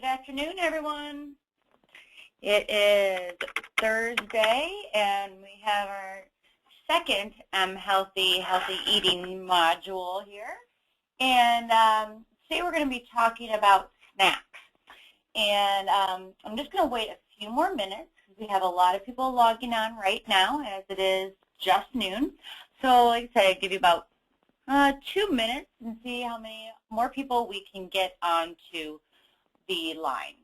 afternoon, everyone. It is Thursday, and we have our second healthy eating module here. And today we're going to be talking about snacks. And I'm just going to wait a few more minutes because we have a lot of people logging on right now, as it is just noon. So like I said, I'd give you about 2 minutes and see how many more people we can get onto the line.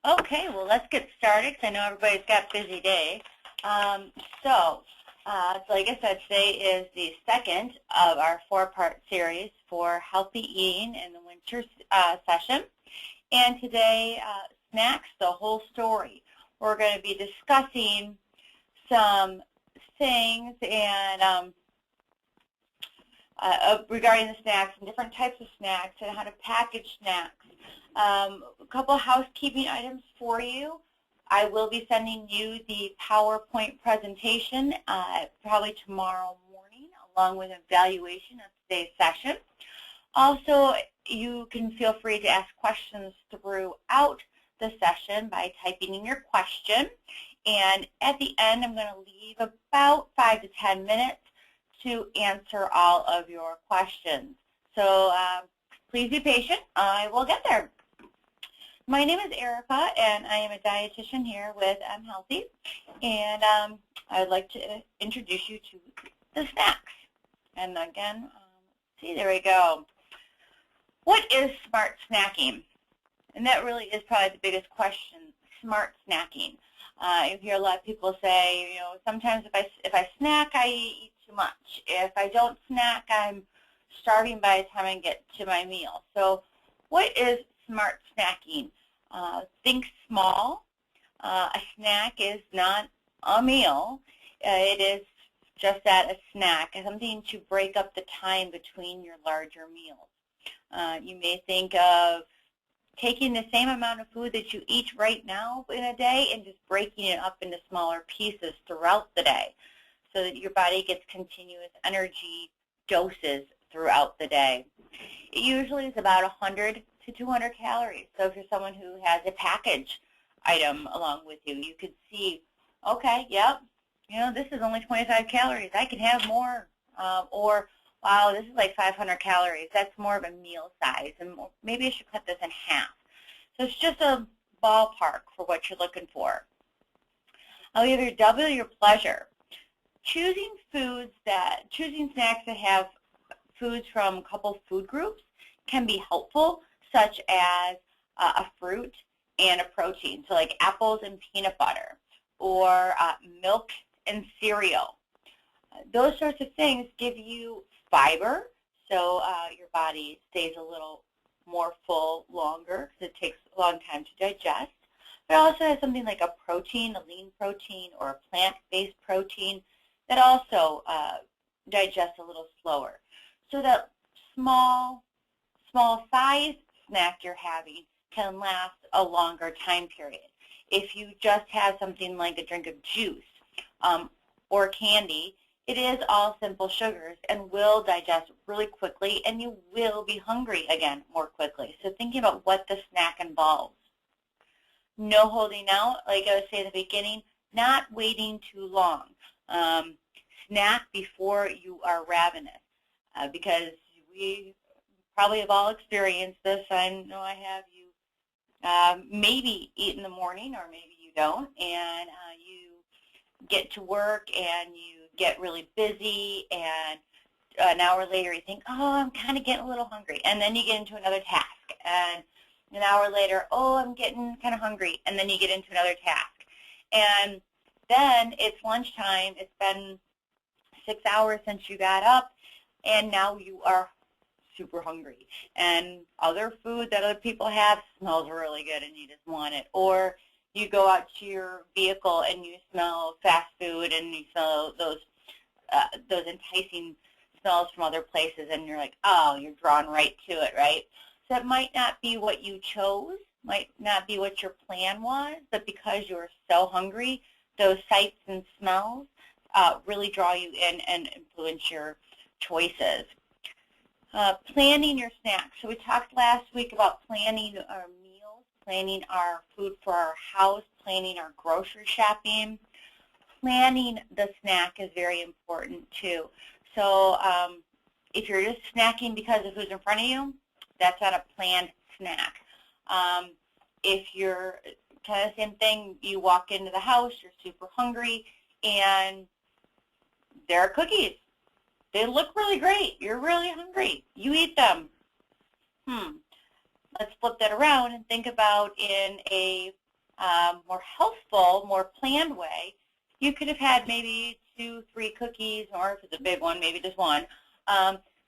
Okay, well, let's get started because I know everybody's got a busy day. So like I said, today is the second of our 4-part series for healthy eating in the winter session. And today, snacks, the whole story. We're going to be discussing some things and regarding the snacks and different types of snacks and how to package snacks. A couple housekeeping items for you. I will be sending you the PowerPoint presentation probably tomorrow morning, along with an evaluation of today's session. Also, you can feel free to ask questions throughout the session by typing in your question. And at the end, I'm going to leave about 5 to 10 minutes to answer all of your questions. So please be patient. I will get there. My name is Erica, and I am a dietitian here with Healthy, and I would like to introduce you to the snacks. And again, see, there we go. What is smart snacking? And that really is probably the biggest question, smart snacking. You hear a lot of people say, you know, sometimes if I snack, I eat too much. If I don't snack, I'm starving by the time I get to my meal. So what is smart snacking? Think small. A snack is not a meal. It is just that, a snack, something to break up the time between your larger meals. You may think of taking the same amount of food that you eat right now in a day and just breaking it up into smaller pieces throughout the day so that your body gets continuous energy doses throughout the day. It usually is about 100 to 200 calories. So if you're someone who has a package item along with you, you could see, okay, yep, you know, this is only 25 calories. I can have more. Or, wow, this is like 500 calories. That's more of a meal size, and maybe I should cut this in half. So it's just a ballpark for what you're looking for. I'll either double your pleasure. Choosing snacks that have foods from a couple food groups can be helpful, such as a fruit and a protein, so like apples and peanut butter, or milk and cereal. Those sorts of things give you fiber, so your body stays a little more full longer because it takes a long time to digest. But it also has something like a protein, a lean protein, or a plant-based protein that also digests a little slower. So that small size snack you're having can last a longer time period. If you just have something like a drink of juice or candy, it is all simple sugars and will digest really quickly, and you will be hungry again more quickly. So thinking about what the snack involves. No holding out, like I was saying at the beginning, not waiting too long. Snack before you are ravenous, because we probably have all experienced this. I know I have. You maybe eat in the morning, or maybe you don't, and you get to work and you get really busy, and an hour later you think, oh, I'm kind of getting a little hungry, and then you get into another task, and an hour later, oh, I'm getting kind of hungry, and then you get into another task. And then it's lunchtime, it's been 6 hours since you got up, and now you are super hungry. And other food that other people have smells really good and you just want it. Or you go out to your vehicle and you smell fast food and you smell those enticing smells from other places, and you're like, oh, you're drawn right to it, right? So it might not be what you chose, might not be what your plan was, but because you're so hungry, those sights and smells really draw you in and influence your choices. Planning your snacks. So we talked last week about planning our meals, planning our food for our house, planning our grocery shopping. Planning the snack is very important too. So if you're just snacking because of who's in front of you, that's not a planned snack. If you're kind of the same thing, you walk into the house, you're super hungry, and there are cookies. They look really great. You're really hungry. You eat them. Let's flip that around and think about in a more healthful, more planned way. You could have had maybe 2, 3 cookies, or if it's a big one, maybe just one.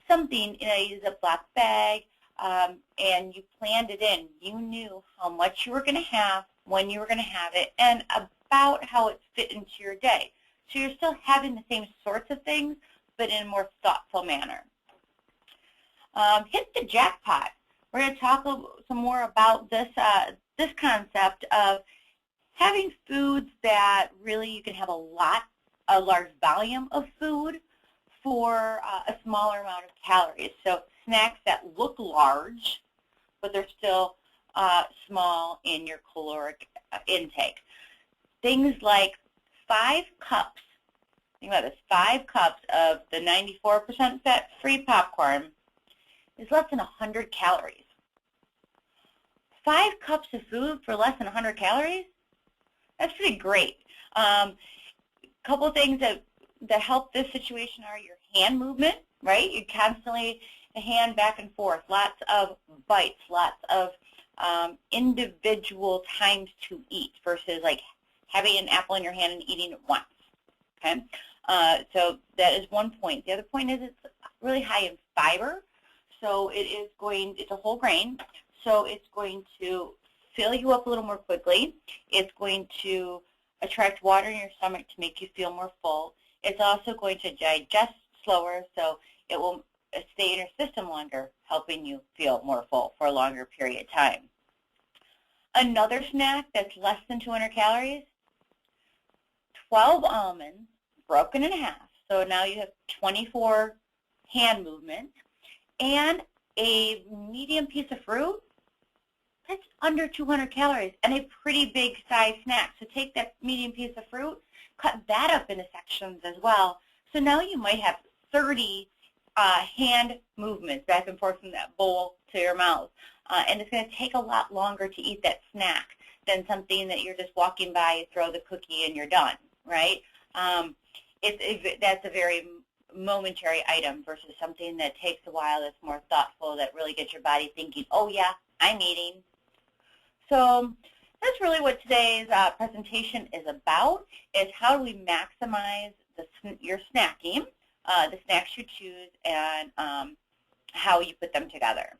Something in a Ziploc bag, and you planned it in. You knew how much you were going to have, when you were going to have it, and about how it fit into your day. So you're still having the same sorts of things, but in a more thoughtful manner. Hit the jackpot. We're going to talk some more about this, this concept of having foods that really you can have a large volume of food for a smaller amount of calories. So snacks that look large, but they're still small in your caloric intake. Things like 5 cups, think about this, 5 cups of the 94% fat-free popcorn is less than 100 calories. 5 cups of food for less than 100 calories? That's pretty great. A couple of things that help this situation are your hand movement, right? You constantly hand back and forth, lots of bites, lots of individual times to eat versus like having an apple in your hand and eating it once, okay? So that is one point. The other point is it's really high in fiber, so it's a whole grain, so it's going to fill you up a little more quickly. It's going to attract water in your stomach to make you feel more full. It's also going to digest slower, so it will stay in your system longer, helping you feel more full for a longer period of time. Another snack that's less than 200 calories, 12 almonds broken in half. So now you have 24 hand movements, and a medium piece of fruit. That's under 200 calories and a pretty big size snack. So take that medium piece of fruit, cut that up into sections as well. So now you might have 30 hand movements back and forth from that bowl to your mouth. And it's going to take a lot longer to eat that snack than something that you're just walking by, you throw the cookie, and you're done, right? That's a very momentary item versus something that takes a while, that's more thoughtful, that really gets your body thinking, oh, yeah, I'm eating. So that's really what today's presentation is about, is how do we maximize your snacking, the snacks you choose, and how you put them together.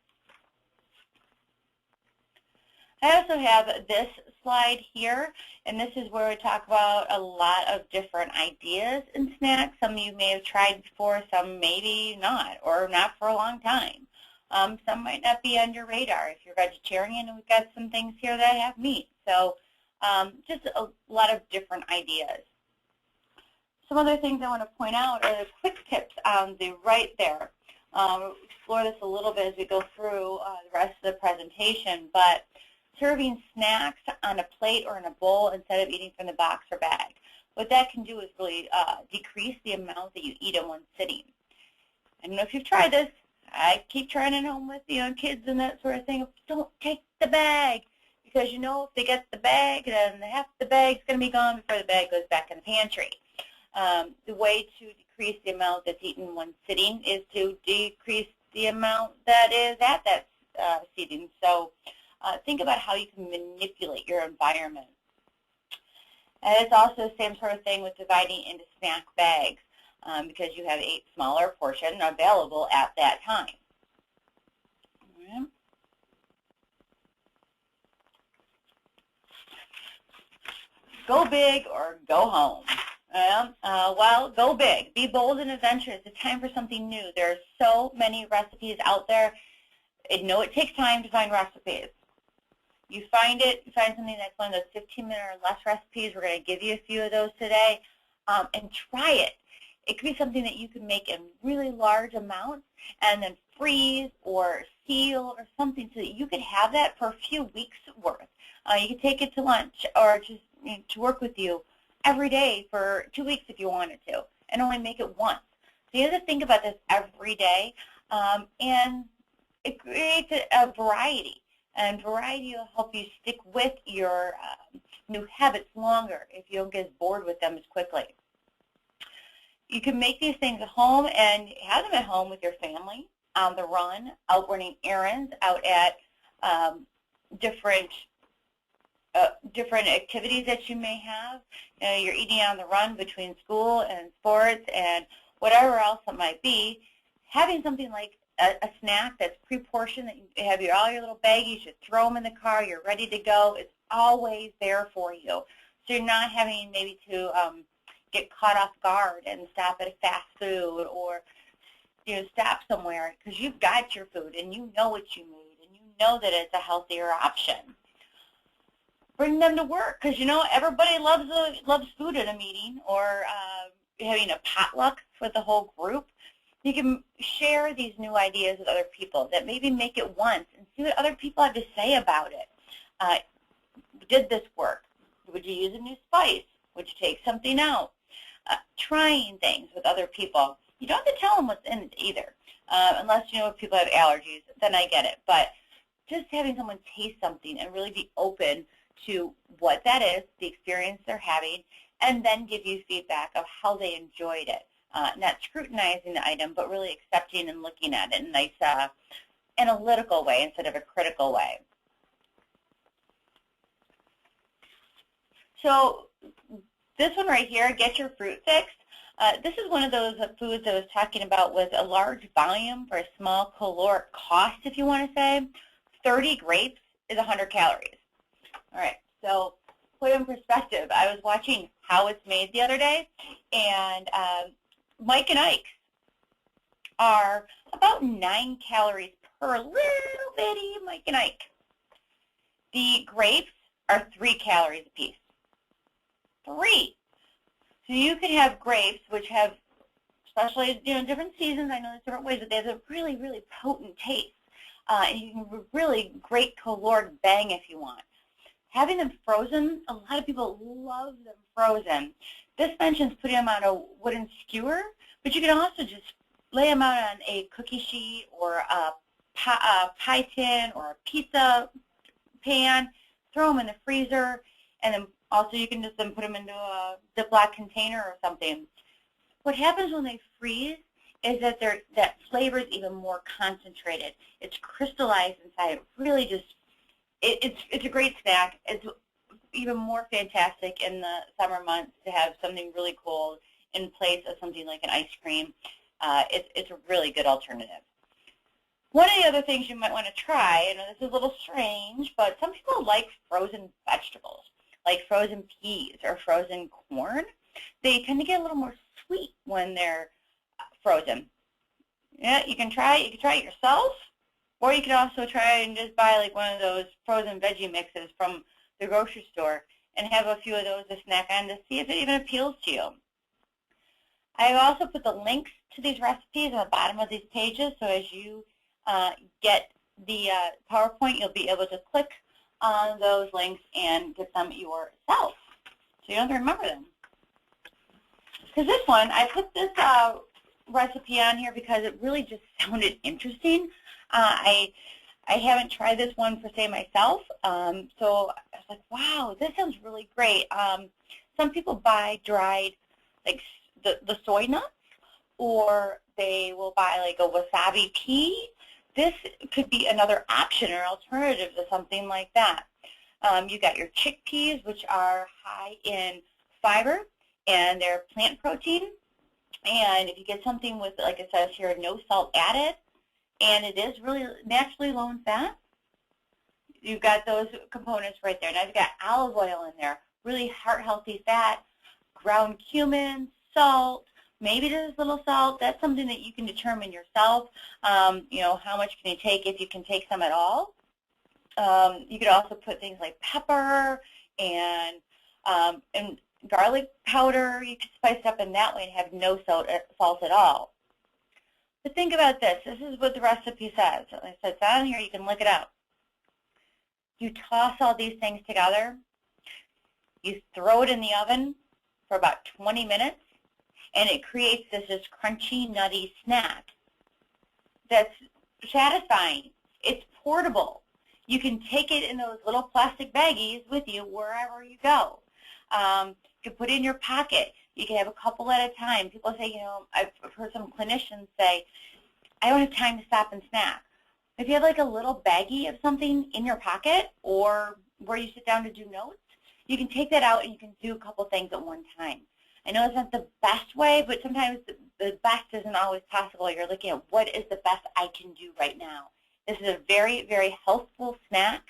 I also have this slide here, and this is where we talk about a lot of different ideas in snacks. Some of you may have tried before, some maybe not, or not for a long time. Some might not be on your radar if you're vegetarian, and we've got some things here that have meat. So Just a lot of different ideas. Some other things I want to point out are the quick tips on the right there. We'll explore this a little bit as we go through the rest of the presentation, but serving snacks on a plate or in a bowl instead of eating from the box or bag. What that can do is really decrease the amount that you eat in one sitting. I don't know if you've tried this. I keep trying it home with kids and that sort of thing. Don't take the bag, because if they get the bag, then half the bag's going to be gone before the bag goes back in the pantry. The way to decrease the amount that's eaten in one sitting is to decrease the amount that is at that seating. So think about how you can manipulate your environment. And it's also the same sort of thing with dividing into snack bags, because you have a smaller portion available at that time. Go big or go home. Well, go big. Be bold and adventurous. It's time for something new. There are so many recipes out there. I know it takes time to find recipes. You find something that's one of those 15-minute or less recipes. We're going to give you a few of those today, and try it. It could be something that you can make in really large amounts and then freeze or seal or something so that you could have that for a few weeks worth. You could take it to lunch or just to work with you every day for 2 weeks if you wanted to, and only make it once. So you have to think about this every day, and it creates a variety. And variety will help you stick with your new habits longer if you don't get bored with them as quickly. You can make these things at home and have them at home with your family, on the run, out running errands, out at different activities that you may have. You're eating on the run between school and sports and whatever else it might be. Having something like a snack that's pre-portioned, that you have all your little baggies, you throw them in the car, you're ready to go. It's always there for you. So you're not having maybe to get caught off guard and stop at a fast food or stop somewhere, because you've got your food and you know what you made and you know that it's a healthier option. Bring them to work, because everybody loves food at a meeting or having a potluck for the whole group. You can share these new ideas with other people that maybe make it once and see what other people have to say about it. Did this work? Would you use a new spice? Would you take something out? Trying things with other people. You don't have to tell them what's in it either, unless if people have allergies, then I get it. But just having someone taste something and really be open to what that is, the experience they're having, and then give you feedback of how they enjoyed it. Not scrutinizing the item, but really accepting and looking at it in a nice analytical way instead of a critical way. So this one right here, get your fruit fix. This is one of those foods I was talking about with a large volume for a small caloric cost, if you want to say. 30 grapes is 100 calories. All right, so put in perspective, I was watching How It's Made the other day, and Mike and Ike's are about 9 calories per little bitty Mike and Ike. The grapes are 3 calories a piece. 3. So you can have grapes, which have, especially different seasons, I know there's different ways, but they have a really, really potent taste. And you can really great caloric bang if you want. Having them frozen, a lot of people love them frozen. This mentions putting them on a wooden skewer, but you can also just lay them out on a cookie sheet or a pie tin or a pizza pan, throw them in the freezer, and then also you can just then put them into a Ziploc container or something. What happens when they freeze is that that flavor is even more concentrated. It's crystallized inside. It really just, it's a great snack. It's even more fantastic in the summer months to have something really cold in place of something like an ice cream. It's a really good alternative. One of the other things you might want to try, and this is a little strange, but some people like frozen vegetables, like frozen peas or frozen corn. They tend to get a little more sweet when they're frozen. Yeah, you can try it. You can try it yourself, or you can also try and just buy like one of those frozen veggie mixes from the grocery store and have a few of those to snack on to see if it even appeals to you. I also put the links to these recipes on the bottom of these pages, so as you get the PowerPoint, you'll be able to click on those links and get them yourself, so you don't have to remember them. Because this one, I put this recipe on here because it really just sounded interesting. I haven't tried this one per se myself, so I was like, wow, this sounds really great. Some people buy dried, like the soy nuts, or they will buy like a wasabi pea. This could be another option or alternative to something like that. You got your chickpeas, which are high in fiber, and they're plant protein. And if you get something with, like it says here, no salt added, and it is really naturally low in fat, you've got those components right there. Now you've got olive oil in there, really heart-healthy fat, ground cumin, salt, maybe there's little salt. That's something that you can determine yourself. You know, how much can you take, if you can take some at all. You could also put things like pepper and garlic powder. You could spice it up in that way and have no salt at all. But think about this. This is what the recipe says. It says down here, you can look it up. You toss all these things together. You throw it in the oven for about 20 minutes, and it creates this crunchy, nutty snack that's satisfying. It's portable. You can take it in those little plastic baggies with you wherever you go. You can put it in your pocket. You can have a couple at a time. People say, you know, I've heard some clinicians say, I don't have time to stop and snack. If you have like a little baggie of something in your pocket or where you sit down to do notes, you can take that out and you can do a couple things at one time. I know it's not the best way, but sometimes the best isn't always possible. You're looking at what is the best I can do right now. This is a very, very healthful snack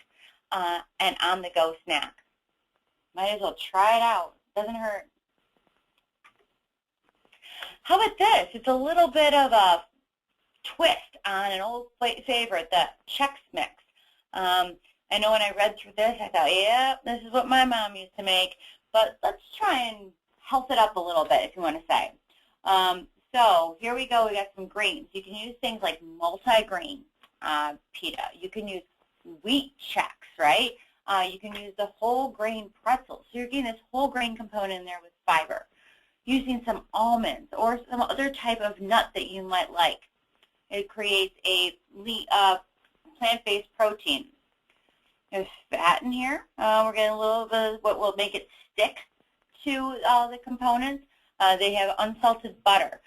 and on-the-go snack. Might as well try it out. Doesn't hurt. How about this? It's a little bit of a twist on an old favorite, the Chex Mix. I know when I read through this, I thought, yeah, this is what my mom used to make. But let's try and health it up a little bit, if you want to say. So here we go. We got some grains. You can use things like multi-grain pita. You can use wheat Chex, right? You can use the whole grain pretzels. So you're getting this whole grain component in there with fiber. Using some almonds or some other type of nut that you might like. It creates a plant-based protein. There's fat in here. We're getting a little bit of what will make it stick to the components. They have unsalted butter,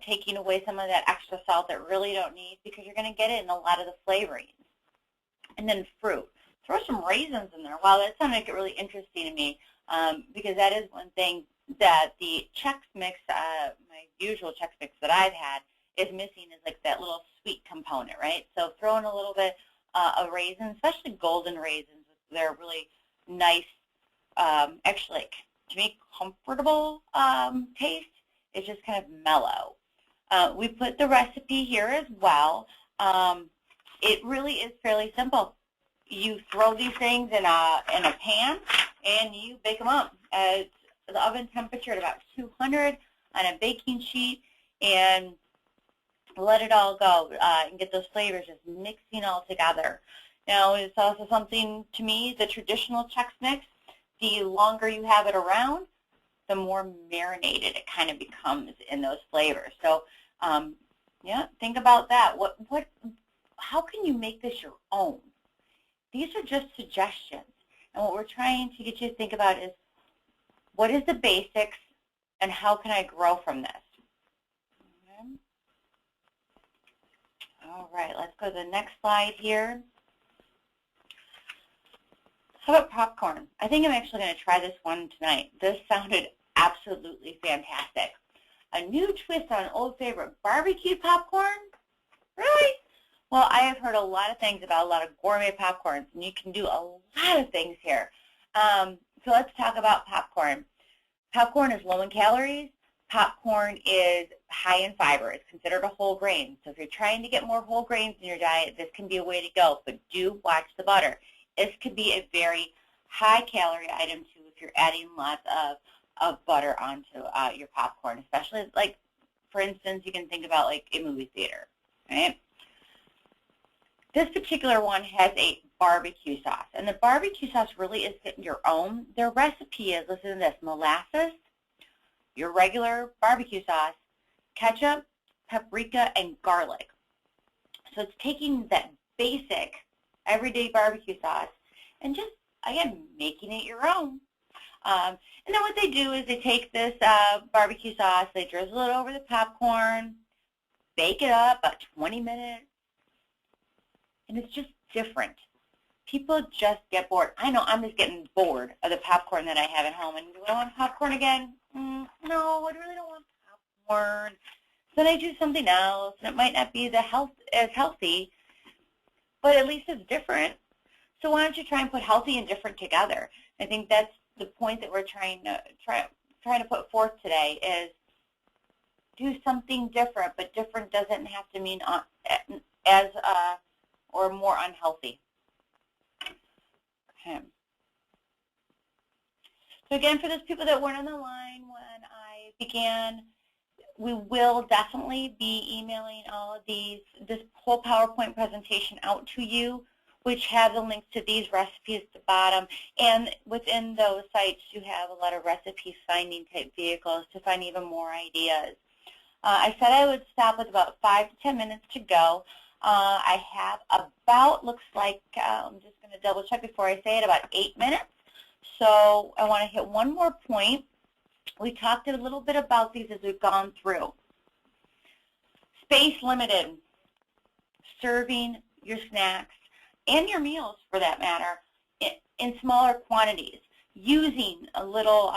taking away some of that extra salt that really don't need, because you're going to get it in a lot of the flavorings. And then fruit. Throw some raisins in there. Wow, that's going to make it really interesting to me, because that is one thing that the Chex Mix, my usual Chex Mix that I've had, is missing, is like that little sweet component, right? So throw in a little bit of raisins, especially golden raisins. They're really nice, actually, like, to me, comfortable taste. It's just kind of mellow. We put the recipe here as well. It really is fairly simple. You throw these things in a pan and you bake them up at the oven temperature at about 200 on a baking sheet, and let it all go and get those flavors just mixing all together. Now, it's also something, to me, the traditional Chex Mix, the longer you have it around, the more marinated it kind of becomes in those flavors. So, yeah, think about that. How can you make this your own? These are just suggestions. And what we're trying to get you to think about is, what is the basics and how can I grow from this? Okay. All right, let's go to the next slide here. How about popcorn? I think I'm actually going to try this one tonight. This sounded absolutely fantastic. A new twist on an old favorite, barbecue popcorn? Really? Well, I have heard a lot of things about a lot of gourmet popcorns, and you can do a lot of things here. So let's talk about popcorn. Popcorn is low in calories. Popcorn is high in fiber. It's considered a whole grain. So if you're trying to get more whole grains in your diet, this can be a way to go, but do watch the butter. This could be a very high calorie item too if if you're adding lots of butter onto your popcorn, especially like, for instance, you can think about like a movie theater, right? This particular one has a barbecue sauce, and the barbecue sauce really is your own. Their recipe is, listen to this, molasses, your regular barbecue sauce, ketchup, paprika, and garlic. So it's taking that basic everyday barbecue sauce and just, again, making it your own. And then what they do is they take this barbecue sauce, they drizzle it over the popcorn, bake it up about 20 minutes, and it's just different. People just get bored. I know I'm just getting bored of the popcorn that I have at home. And do I want popcorn again? No, I really don't want popcorn. So then I do something else, and it might not be as healthy, but at least it's different. So why don't you try and put healthy and different together? I think that's the point that we're trying to put forth today is do something different, but different doesn't have to mean as or more unhealthy. Okay. So again, for those people that weren't on the line when I began, we will definitely be emailing all of this whole PowerPoint presentation out to you, which have the links to these recipes at the bottom. And within those sites, you have a lot of recipe finding type vehicles to find even more ideas. I said I would stop with about 5 to 10 minutes to go. I have about, looks like, I'm just going to double check before I say it, about 8 minutes. So I want to hit one more point. We talked a little bit about these as we've gone through. Space limited, serving your snacks and your meals for that matter in smaller quantities, using a little,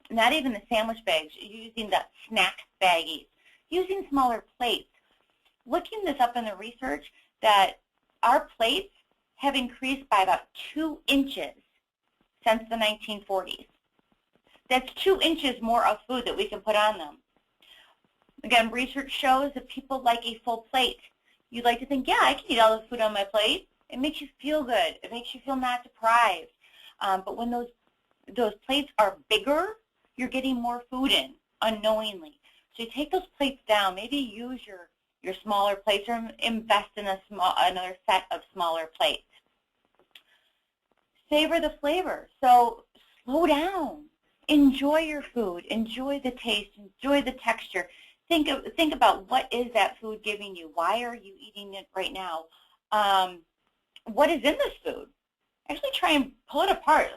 not even the sandwich bags, using the snack baggies, using smaller plates. Looking this up in the research that our plates have increased by about 2 inches since the 1940s. That's 2 inches more of food that we can put on them. Again, research shows that people like a full plate. You like to think, yeah, I can eat all the food on my plate. It makes you feel good. It makes you feel not deprived. But when those plates are bigger, you're getting more food in unknowingly. So you take those plates down. Maybe use your smaller plates or invest in another set of smaller plates. Savor the flavor. So slow down. Enjoy your food. Enjoy the taste. Enjoy the texture. Think about what is that food giving you? Why are you eating it right now? What is in this food? Actually try and pull it apart.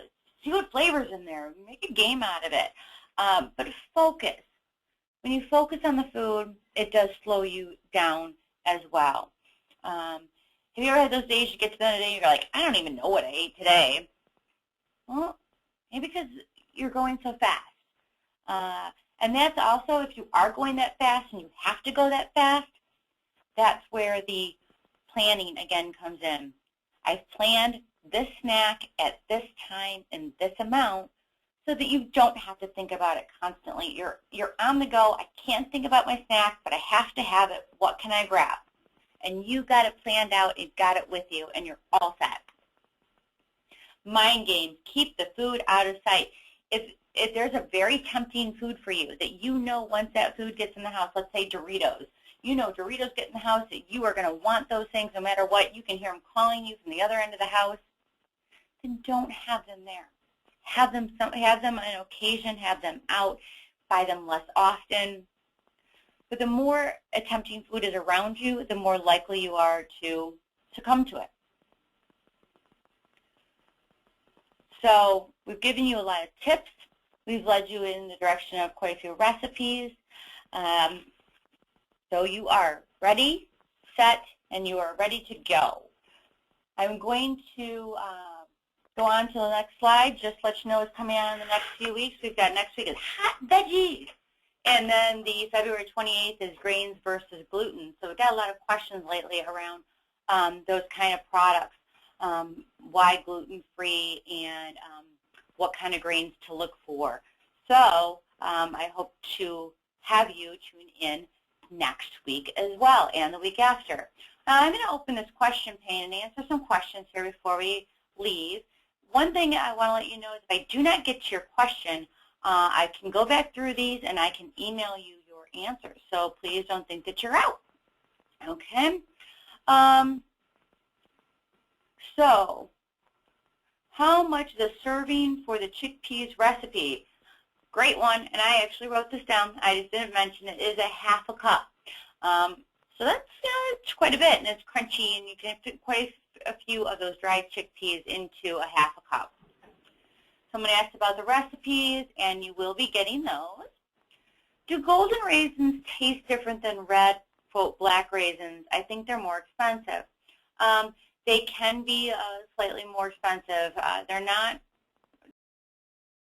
See what flavor's in there. Make a game out of it. But focus. When you focus on the food, it does slow you down as well. Have you ever had those days you get to the end of the day and you're like, I don't even know what I ate today? Well, maybe because you're going so fast. And that's also, if you are going that fast and you have to go that fast, that's where the planning again comes in. I've planned this snack at this time and this amount so that you don't have to think about it constantly. You're on the go. I can't think about my snack, but I have to have it. What can I grab? And you got it planned out, you've got it with you, and you're all set. Mind games, keep the food out of sight. If there's a very tempting food for you that you know once that food gets in the house, let's say Doritos, you know Doritos get in the house that you are going to want those things no matter what. You can hear them calling you from the other end of the house. Then don't have them there. Have them on an occasion, have them out, buy them less often. But the more tempting food is around you, the more likely you are to succumb to it. So we've given you a lot of tips. We've led you in the direction of quite a few recipes. So you are ready, set, and you are ready to go. I'm going to go on to the next slide. Just let you know what's coming out in the next few weeks. We've got next week is hot veggies. And then the February 28th is grains versus gluten. So we've got a lot of questions lately around those kind of products. Why gluten-free and what kind of grains to look for. So I hope to have you tune in next week as well and the week after. I'm going to open this question pane and answer some questions here before we leave. One thing I want to let you know is if I do not get to your question, I can go back through these and I can email you your answers. So please don't think that you're out. Okay. So how much is a serving for the chickpeas recipe? Great one, and I actually wrote this down. I just didn't mention it. It is a ½ cup. So that's it's quite a bit, and it's crunchy, and you can fit quite a few of those dried chickpeas into a ½ cup. Someone asked about the recipes, and you will be getting those. Do golden raisins taste different than red, quote, black raisins? I think they're more expensive. They can be slightly more expensive. They're not